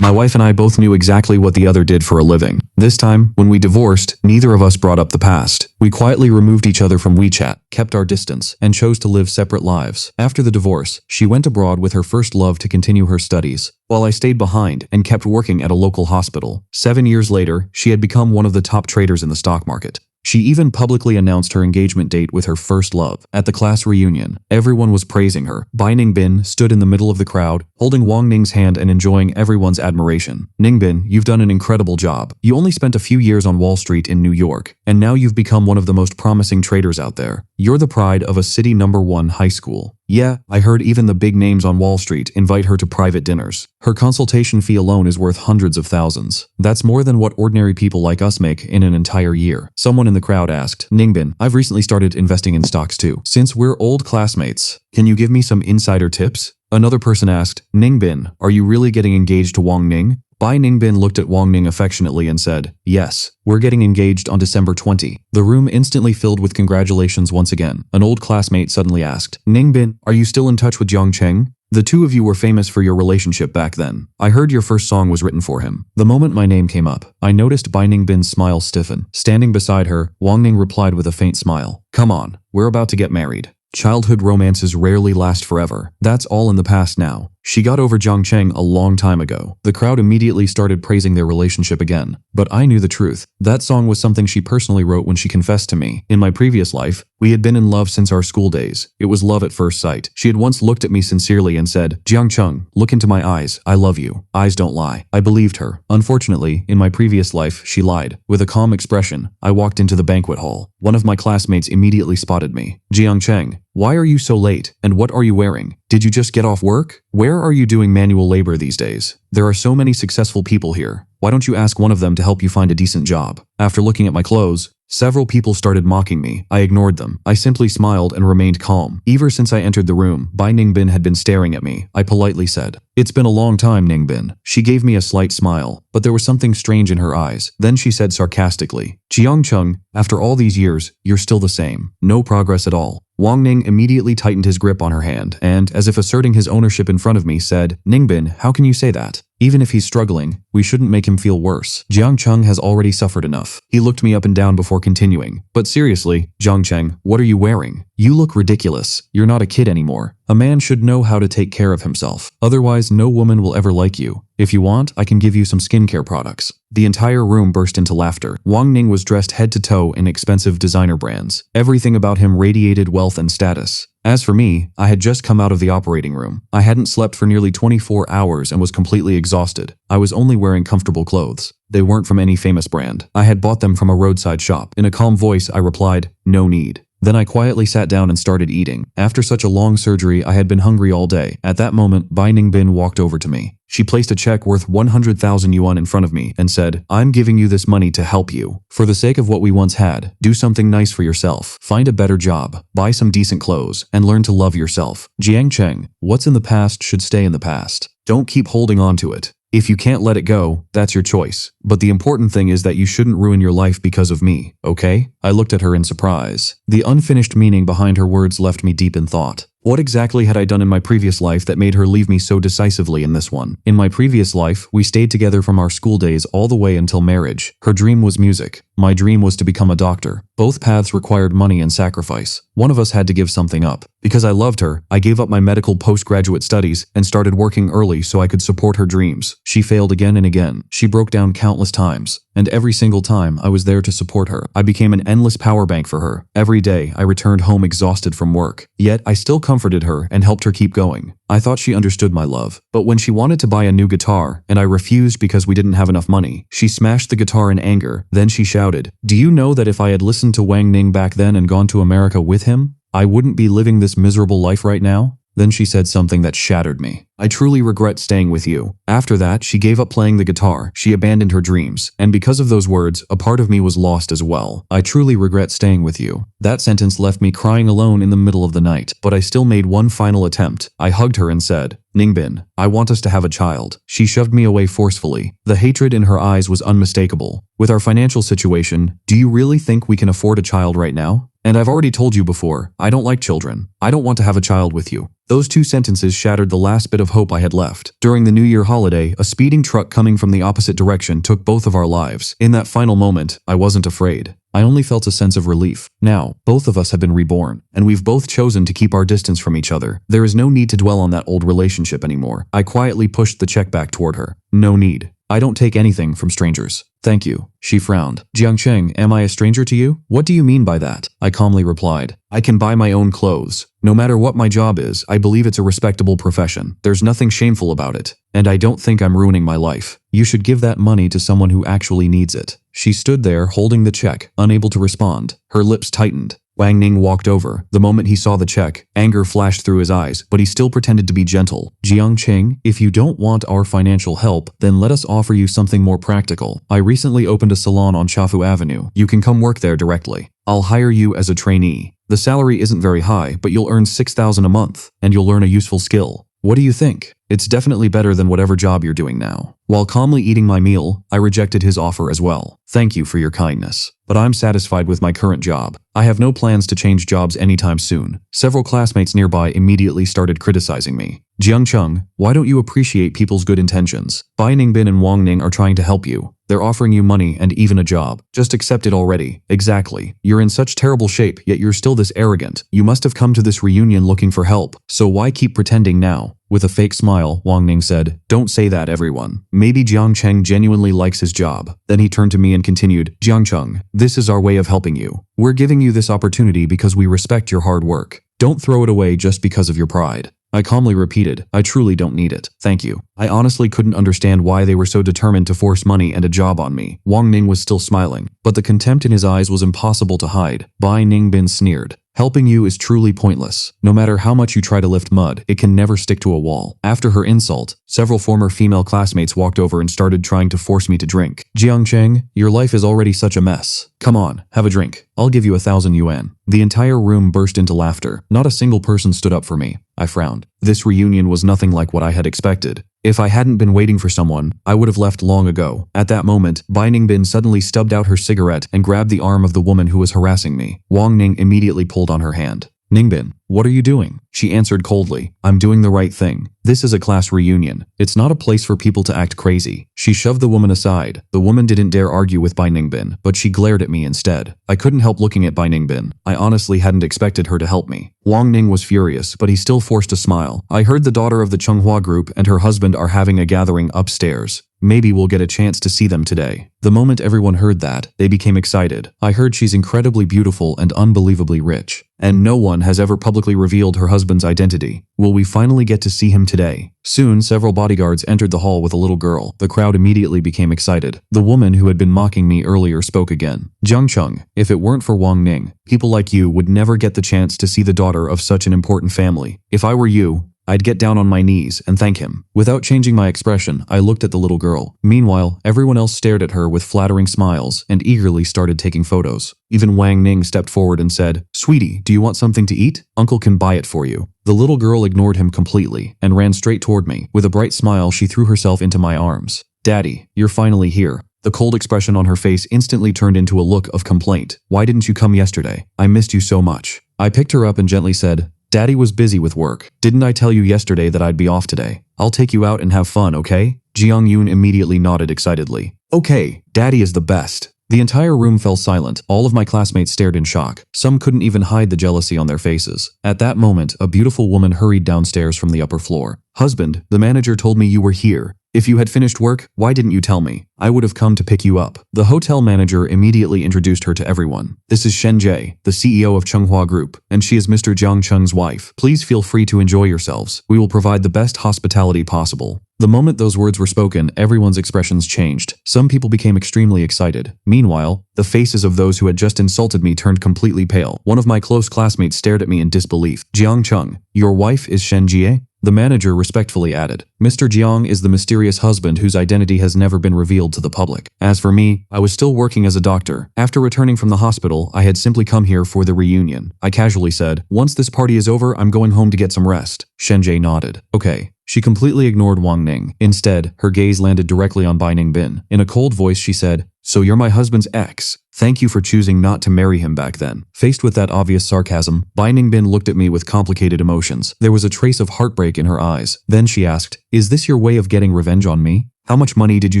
My wife and I both knew exactly what the other did for a living. This time, when we divorced, neither of us brought up the past. We quietly removed each other from WeChat, kept our distance, and chose to live separate lives. After the divorce, she went abroad with her first love to continue her studies, while I stayed behind and kept working at a local hospital. 7 years later, she had become one of the top traders in the stock market. She even publicly announced her engagement date with her first love. At the class reunion, everyone was praising her. Bai Ningbin stood in the middle of the crowd, holding Wang Ning's hand and enjoying everyone's admiration. Ningbin, you've done an incredible job. You only spent a few years on Wall Street in New York, and now you've become one of the most promising traders out there. You're the pride of a city #1 high school. Yeah, I heard even the big names on Wall Street invite her to private dinners. Her consultation fee alone is worth hundreds of thousands. That's more than what ordinary people like us make in an entire year. Someone in the crowd asked, Ningbin, I've recently started investing in stocks too. Since we're old classmates, can you give me some insider tips? Another person asked, Ningbin, are you really getting engaged to Wang Ning? Bai Ningbin looked at Wang Ning affectionately and said, yes, we're getting engaged on December 20. The room instantly filled with congratulations once again. An old classmate suddenly asked, Ningbin, are you still in touch with Jiang Cheng? The two of you were famous for your relationship back then. I heard your first song was written for him. The moment my name came up, I noticed Bai Ningbin's smile stiffen. Standing beside her, Wang Ning replied with a faint smile. Come on, we're about to get married. Childhood romances rarely last forever. That's all in the past now. She got over Jiang Cheng a long time ago. The crowd immediately started praising their relationship again. But I knew the truth. That song was something she personally wrote when she confessed to me. In my previous life, we had been in love since our school days. It was love at first sight. She had once looked at me sincerely and said, Jiang Cheng, look into my eyes. I love you. Eyes don't lie. I believed her. Unfortunately, in my previous life, she lied. With a calm expression, I walked into the banquet hall. One of my classmates immediately spotted me. Jiang Cheng, why are you so late? And what are you wearing? Did you just get off work? Where are you doing manual labor these days? There are so many successful people here. Why don't you ask one of them to help you find a decent job? After looking at my clothes, several people started mocking me. I ignored them. I simply smiled and remained calm. Ever since I entered the room, Bai Ningbin had been staring at me. I politely said, it's been a long time, Ningbin. She gave me a slight smile, but there was something strange in her eyes. Then she said sarcastically, Jiang Cheng, after all these years, you're still the same. No progress at all. Wang Ning immediately tightened his grip on her hand and, as if asserting his ownership in front of me, said, Ningbin, how can you say that? Even if he's struggling, we shouldn't make him feel worse. Jiang Cheng has already suffered enough. He looked me up and down before continuing. But seriously, Jiang Cheng, what are you wearing? You look ridiculous. You're not a kid anymore. A man should know how to take care of himself. Otherwise, no woman will ever like you. If you want, I can give you some skincare products. The entire room burst into laughter. Wang Ning was dressed head to toe in expensive designer brands. Everything about him radiated wealth and status. As for me, I had just come out of the operating room. I hadn't slept for nearly 24 hours and was completely exhausted. I was only wearing comfortable clothes. They weren't from any famous brand. I had bought them from a roadside shop. In a calm voice, I replied, no need. Then I quietly sat down and started eating. After such a long surgery, I had been hungry all day. At that moment, Bai Ningbin walked over to me. She placed a check worth 100,000 yuan in front of me and said, I'm giving you this money to help you. For the sake of what we once had, do something nice for yourself. Find a better job, buy some decent clothes, and learn to love yourself. Jiang Cheng, what's in the past should stay in the past. Don't keep holding on to it. If you can't let it go, that's your choice. But the important thing is that you shouldn't ruin your life because of me, okay? I looked at her in surprise. The unfinished meaning behind her words left me deep in thought. What exactly had I done in my previous life that made her leave me so decisively in this one? In my previous life, we stayed together from our school days all the way until marriage. Her dream was music. My dream was to become a doctor. Both paths required money and sacrifice. One of us had to give something up. Because I loved her, I gave up my medical postgraduate studies and started working early so I could support her dreams. She failed again and again. She broke down countless times. And every single time, I was there to support her. I became an endless power bank for her. Every day, I returned home exhausted from work. Yet, I still comforted her and helped her keep going. I thought she understood my love. But when she wanted to buy a new guitar, and I refused because we didn't have enough money, she smashed the guitar in anger. Then she shouted, do you know that if I had listened to Wang Ning back then and gone to America with him, I wouldn't be living this miserable life right now? Then she said something that shattered me. I truly regret staying with you. After that, she gave up playing the guitar. She abandoned her dreams. And because of those words, a part of me was lost as well. I truly regret staying with you. That sentence left me crying alone in the middle of the night. But I still made one final attempt. I hugged her and said, Ningbin, I want us to have a child. She shoved me away forcefully. The hatred in her eyes was unmistakable. With our financial situation, do you really think we can afford a child right now? And I've already told you before, I don't like children. I don't want to have a child with you. Those two sentences shattered the last bit of hope I had left. During the New Year holiday, a speeding truck coming from the opposite direction took both of our lives. In that final moment, I wasn't afraid. I only felt a sense of relief. Now, both of us have been reborn, and we've both chosen to keep our distance from each other. There is no need to dwell on that old relationship anymore. I quietly pushed the check back toward her. No need. I don't take anything from strangers. Thank you. She frowned. Jiangcheng, am I a stranger to you? What do you mean by that? I calmly replied. I can buy my own clothes. No matter what my job is, I believe it's a respectable profession. There's nothing shameful about it. And I don't think I'm ruining my life. You should give that money to someone who actually needs it. She stood there holding the check, unable to respond. Her lips tightened. Wang Ning walked over. The moment he saw the check, anger flashed through his eyes, but he still pretended to be gentle. Jiangcheng, if you don't want our financial help, then let us offer you something more practical. I recently opened a salon on Chafu Avenue. You can come work there directly. I'll hire you as a trainee. The salary isn't very high, but you'll earn 6,000 a month, and you'll learn a useful skill. What do you think? It's definitely better than whatever job you're doing now. While calmly eating my meal, I rejected his offer as well. Thank you for your kindness, but I'm satisfied with my current job. I have no plans to change jobs anytime soon. Several classmates nearby immediately started criticizing me. Jiangcheng, why don't you appreciate people's good intentions? Bai Ningbin and Wang Ning are trying to help you. They're offering you money and even a job. Just accept it already. Exactly. You're in such terrible shape, yet you're still this arrogant. You must have come to this reunion looking for help, so why keep pretending now? With a fake smile, Wang Ning said, Don't say that, everyone. Maybe Jiangcheng genuinely likes his job. Then he turned to me and continued, Jiangcheng, this is our way of helping you. We're giving you this opportunity because we respect your hard work. Don't throw it away just because of your pride. I calmly repeated, I truly don't need it. Thank you. I honestly couldn't understand why they were so determined to force money and a job on me. Wang Ning was still smiling, but the contempt in his eyes was impossible to hide. Bai Ningbin sneered. Helping you is truly pointless. No matter how much you try to lift mud, it can never stick to a wall. After her insult, several former female classmates walked over and started trying to force me to drink. Jiangcheng, your life is already such a mess. Come on, have a drink. I'll give you 1,000 yuan. The entire room burst into laughter. Not a single person stood up for me. I frowned. This reunion was nothing like what I had expected. If I hadn't been waiting for someone, I would have left long ago. At that moment, Bai Ningbin suddenly stubbed out her cigarette and grabbed the arm of the woman who was harassing me. Wang Ning immediately pulled on her hand. Ningbin, what are you doing? She answered coldly, I'm doing the right thing. This is a class reunion. It's not a place for people to act crazy. She shoved the woman aside. The woman didn't dare argue with Bai Ningbin, but she glared at me instead. I couldn't help looking at Bai Ningbin. I honestly hadn't expected her to help me. Wang Ning was furious, but he still forced a smile. I heard the daughter of the Chenghua group and her husband are having a gathering upstairs. Maybe we'll get a chance to see them today. The moment everyone heard that, they became excited. I heard she's incredibly beautiful and unbelievably rich. And no one has ever publicly revealed her husband's identity. Will we finally get to see him today? Soon, several bodyguards entered the hall with a little girl. The crowd immediately became excited. The woman who had been mocking me earlier spoke again. Jiangcheng, if it weren't for Wang Ning, people like you would never get the chance to see the daughter of such an important family. If I were you, I'd get down on my knees and thank him. Without changing my expression, I looked at the little girl. Meanwhile, everyone else stared at her with flattering smiles and eagerly started taking photos. Even Wang Ning stepped forward and said, Sweetie, do you want something to eat? Uncle can buy it for you. The little girl ignored him completely and ran straight toward me. With a bright smile, she threw herself into my arms. Daddy, you're finally here. The cold expression on her face instantly turned into a look of complaint. Why didn't you come yesterday? I missed you so much. I picked her up and gently said, Daddy was busy with work. Didn't I tell you yesterday that I'd be off today? I'll take you out and have fun, okay? Jiang Yun immediately nodded excitedly. Okay, Daddy is the best. The entire room fell silent. All of my classmates stared in shock. Some couldn't even hide the jealousy on their faces. At that moment, a beautiful woman hurried downstairs from the upper floor. Husband, the manager told me you were here. If you had finished work, why didn't you tell me? I would have come to pick you up. The hotel manager immediately introduced her to everyone. This is Shen Jie, the CEO of Chenghua Group, and she is Mr. Jiang Cheng's wife. Please feel free to enjoy yourselves. We will provide the best hospitality possible. The moment those words were spoken, everyone's expressions changed. Some people became extremely excited. Meanwhile, the faces of those who had just insulted me turned completely pale. One of my close classmates stared at me in disbelief. Jiang Cheng, your wife is Shen Jie? The manager respectfully added, Mr. Jiang is the mysterious husband whose identity has never been revealed to the public. As for me, I was still working as a doctor. After returning from the hospital, I had simply come here for the reunion. I casually said, once this party is over, I'm going home to get some rest. Shenjie nodded. Okay. She completely ignored Wang Ning. Instead, her gaze landed directly on Bai Ningbin. In a cold voice, she said, So you're my husband's ex. Thank you for choosing not to marry him back then. Faced with that obvious sarcasm, Bai Ningbin looked at me with complicated emotions. There was a trace of heartbreak in her eyes. Then she asked, "Is this your way of getting revenge on me? How much money did you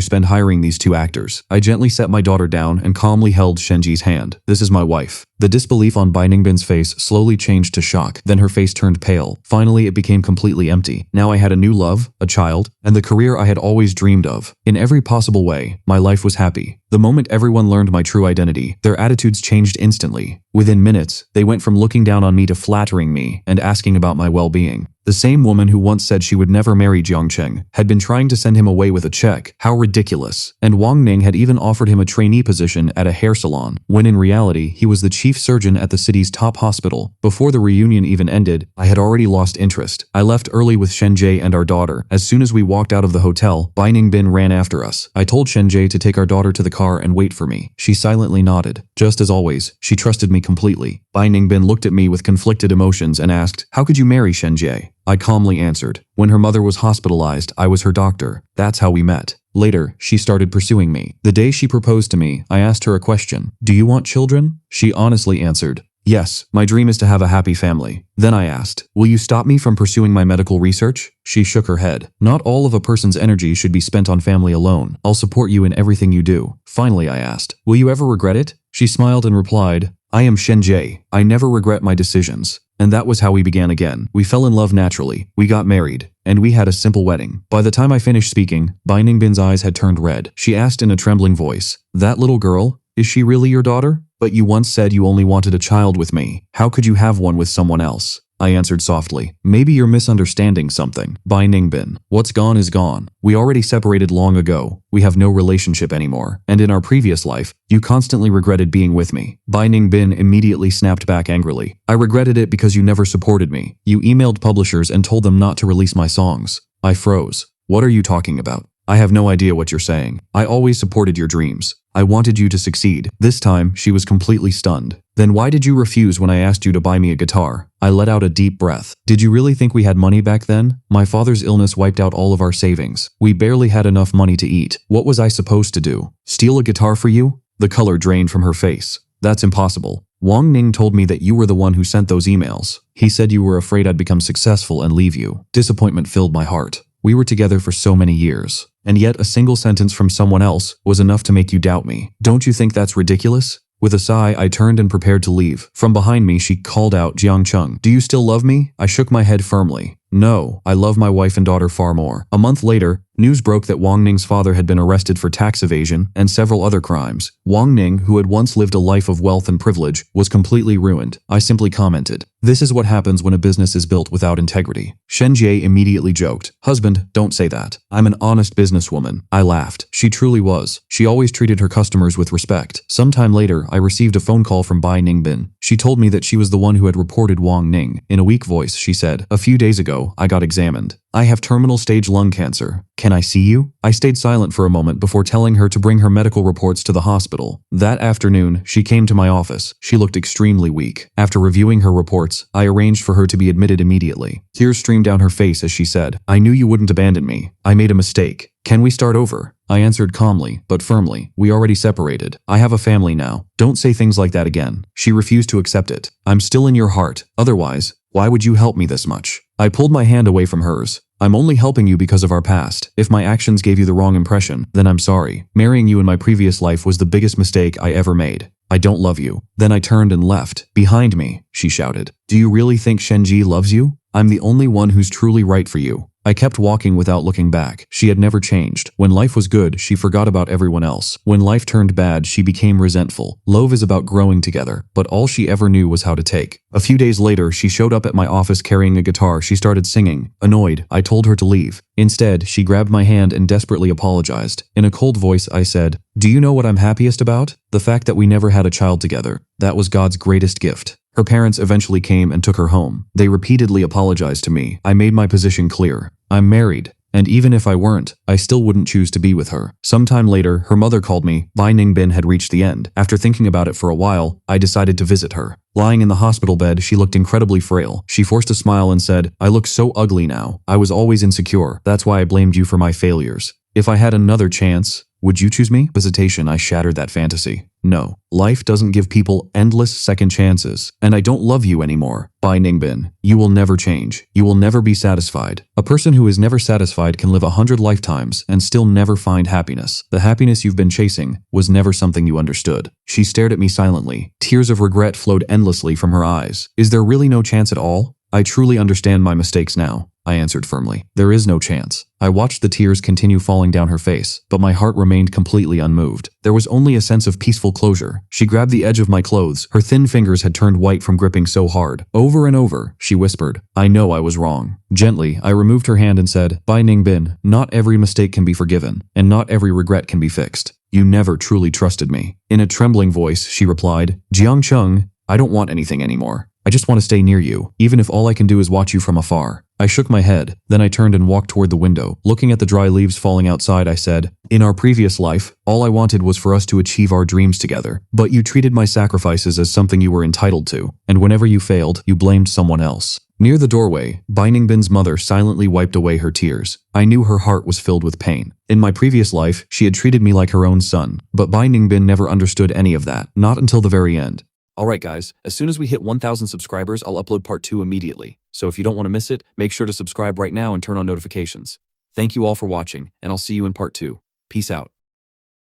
spend hiring these two actors?" I gently set my daughter down and calmly held Shenji's hand. "This is my wife." The disbelief on Bai Ningbin's face slowly changed to shock. Then her face turned pale. Finally, it became completely empty. Now I had a new love, a child, and the career I had always dreamed of. In every possible way, my life was happy. The moment everyone learned my true identity, their attitudes changed instantly. Within minutes, they went from looking down on me to flattering me and asking about my well-being. The same woman who once said she would never marry Jiang Cheng had been trying to send him away with a check. How ridiculous. And Wang Ning had even offered him a trainee position at a hair salon, when in reality, he was the chief surgeon at the city's top hospital. Before the reunion even ended, I had already lost interest. I left early with Shenjie and our daughter. As soon as we walked out of the hotel, Bai Ningbin ran after us. I told Shenjie to take our daughter to the car and wait for me. She silently nodded. Just as always, she trusted me completely. Bai Ningbin looked at me with conflicted emotions and asked, "How could you marry Shenjie?" I calmly answered, "When her mother was hospitalized, I was her doctor. That's how we met." Later, she started pursuing me. The day she proposed to me, I asked her a question. "Do you want children?" She honestly answered, "Yes, my dream is to have a happy family." Then I asked, "Will you stop me from pursuing my medical research?" She shook her head. "Not all of a person's energy should be spent on family alone. I'll support you in everything you do." Finally, I asked, "Will you ever regret it?" She smiled and replied, "I am Shenjie. I never regret my decisions." And that was how we began again. We fell in love naturally. We got married. And we had a simple wedding. By the time I finished speaking, Bai Ningbin's eyes had turned red. She asked in a trembling voice, "That little girl? Is she really your daughter? But you once said you only wanted a child with me. How could you have one with someone else?" I answered softly, "Maybe you're misunderstanding something." Bai Ningbin, "What's gone is gone. We already separated long ago. We have no relationship anymore. And in our previous life, you constantly regretted being with me." Bai Ningbin immediately snapped back angrily. "I regretted it because you never supported me. You emailed publishers and told them not to release my songs." I froze. "What are you talking about? I have no idea what you're saying. I always supported your dreams. I wanted you to succeed." This time, she was completely stunned. "Then why did you refuse when I asked you to buy me a guitar?" I let out a deep breath. "Did you really think we had money back then? My father's illness wiped out all of our savings. We barely had enough money to eat. What was I supposed to do? Steal a guitar for you?" The color drained from her face. "That's impossible. Wang Ning told me that you were the one who sent those emails. He said you were afraid I'd become successful and leave you." Disappointment filled my heart. We were together for so many years. And yet a single sentence from someone else was enough to make you doubt me. Don't you think that's ridiculous? With a sigh, I turned and prepared to leave. From behind me, she called out, "Jiang Cheng, do you still love me?" I shook my head firmly. "No, I love my wife and daughter far more." A month later, news broke that Wang Ning's father had been arrested for tax evasion and several other crimes. Wang Ning, who had once lived a life of wealth and privilege, was completely ruined. I simply commented, "This is what happens when a business is built without integrity." Shenjie immediately joked, "Husband, don't say that. I'm an honest businesswoman." I laughed. She truly was. She always treated her customers with respect. Sometime later, I received a phone call from Bai Ningbin. She told me that she was the one who had reported Wang Ning. In a weak voice, she said, "A few days ago, I got examined. I have terminal stage lung cancer. Can I see you?" I stayed silent for a moment before telling her to bring her medical reports to the hospital. That afternoon, she came to my office. She looked extremely weak. After reviewing her reports, I arranged for her to be admitted immediately. Tears streamed down her face as she said, "I knew you wouldn't abandon me. I made a mistake. Can we start over?" I answered calmly, but firmly, "We already separated. I have a family now. Don't say things like that again." She refused to accept it. "I'm still in your heart. Otherwise, why would you help me this much?" I pulled my hand away from hers. "I'm only helping you because of our past. If my actions gave you the wrong impression, then I'm sorry. Marrying you in my previous life was the biggest mistake I ever made. I don't love you." Then I turned and left. "Behind me," she shouted. "Do you really think Shenji loves you? I'm the only one who's truly right for you." I kept walking without looking back. She had never changed. When life was good, she forgot about everyone else. When life turned bad, she became resentful. Love is about growing together, but all she ever knew was how to take. A few days later, she showed up at my office carrying a guitar. She started singing. Annoyed, I told her to leave. Instead, she grabbed my hand and desperately apologized. In a cold voice, I said, "Do you know what I'm happiest about? The fact that we never had a child together. That was God's greatest gift." Her parents eventually came and took her home. They repeatedly apologized to me. I made my position clear. I'm married, and even if I weren't, I still wouldn't choose to be with her. Sometime later, her mother called me. Bai Ningbin had reached the end. After thinking about it for a while, I decided to visit her. Lying in the hospital bed, she looked incredibly frail. She forced a smile and said, "I look so ugly now. I was always insecure. That's why I blamed you for my failures. If I had another chance, Would you choose me? Hesitation, I shattered that fantasy. No, life doesn't give people endless second chances, and I don't love you anymore. Bai Ningbin, you will never change. You will never be satisfied. A person who is never satisfied can live 100 lifetimes and still never find happiness. The happiness you've been chasing was never something you understood. She stared at me silently. Tears of regret flowed endlessly from her eyes. Is there really no chance at all? I truly understand my mistakes now, I answered firmly. There is no chance. I watched the tears continue falling down her face, but my heart remained completely unmoved. There was only a sense of peaceful closure. She grabbed the edge of my clothes. Her thin fingers had turned white from gripping so hard. Over and over, she whispered, I know I was wrong. Gently, I removed her hand and said, Bai Ningbin, not every mistake can be forgiven, and not every regret can be fixed. You never truly trusted me. In a trembling voice, she replied, Jiang Cheng, I don't want anything anymore. I just want to stay near you, even if all I can do is watch you from afar. I shook my head, then I turned and walked toward the window. Looking at the dry leaves falling outside, I said, in our previous life, all I wanted was for us to achieve our dreams together. But you treated my sacrifices as something you were entitled to, and whenever you failed, you blamed someone else. Near the doorway, Bai Ningbin's mother silently wiped away her tears. I knew her heart was filled with pain. In my previous life, she had treated me like her own son, but Bai Ningbin never understood any of that, not until the very end. Alright guys, as soon as we hit 1,000 subscribers, I'll upload part 2 immediately. So if you don't want to miss it, make sure to subscribe right now and turn on notifications. Thank you all for watching, and I'll see you in part 2. Peace out.